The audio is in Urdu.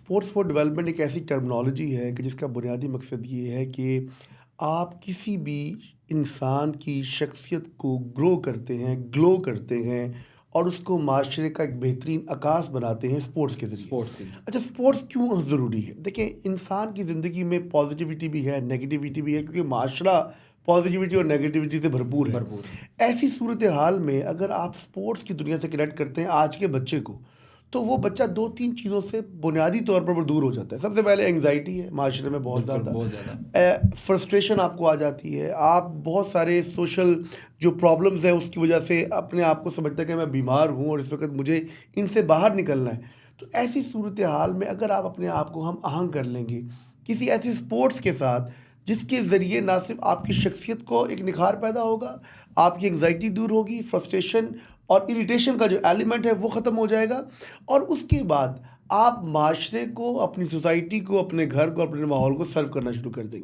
اسپورٹس فار ڈیولپمنٹ ایک ایسی ٹرمنالوجی ہے کہ جس کا بنیادی مقصد یہ ہے کہ آپ کسی بھی انسان کی شخصیت کو گرو کرتے ہیں، گلو کرتے ہیں اور اس کو معاشرے کا ایک بہترین عکاس بناتے ہیں اسپورٹس کے ذریعے۔ اسپورٹس کے اچھا، اسپورٹس کیوں ضروری ہے؟ دیکھیں، انسان کی زندگی میں پازیٹیوٹی بھی ہے، نیگیٹیوٹی بھی ہے، کیونکہ معاشرہ پازیٹیوٹی اور نیگیٹیوٹی سے بھرپور ہے۔ بھرپور ایسی صورتحال میں اگر آپ اسپورٹس کی دنیا سے کنیکٹ کرتے ہیں آج کے بچے کو، تو وہ بچہ دو تین چیزوں سے بنیادی طور پر وہ دور ہو جاتا ہے۔ سب سے پہلے انگزائٹی ہے معاشرے میں بہت بالکل زیادہ، بہت زیادہ فرسٹریشن آپ کو آ جاتی ہے، آپ بہت سارے سوشل جو پرابلمز ہیں اس کی وجہ سے اپنے آپ کو سمجھتے ہیں کہ میں بیمار ہوں اور اس وقت مجھے ان سے باہر نکلنا ہے۔ تو ایسی صورتحال میں اگر آپ اپنے آپ کو ہم آہنگ کر لیں گے کسی ایسی اسپورٹس کے ساتھ جس کے ذریعے نہ صرف آپ کی شخصیت کو ایک نکھار پیدا ہوگا، آپ کی انگزائٹی دور ہوگی، فرسٹریشن اور اریٹیشن کا جو ایلیمنٹ ہے وہ ختم ہو جائے گا، اور اس کے بعد آپ معاشرے کو، اپنی سوسائٹی کو، اپنے گھر کو، اپنے ماحول کو سرو کرنا شروع کر دیں گے۔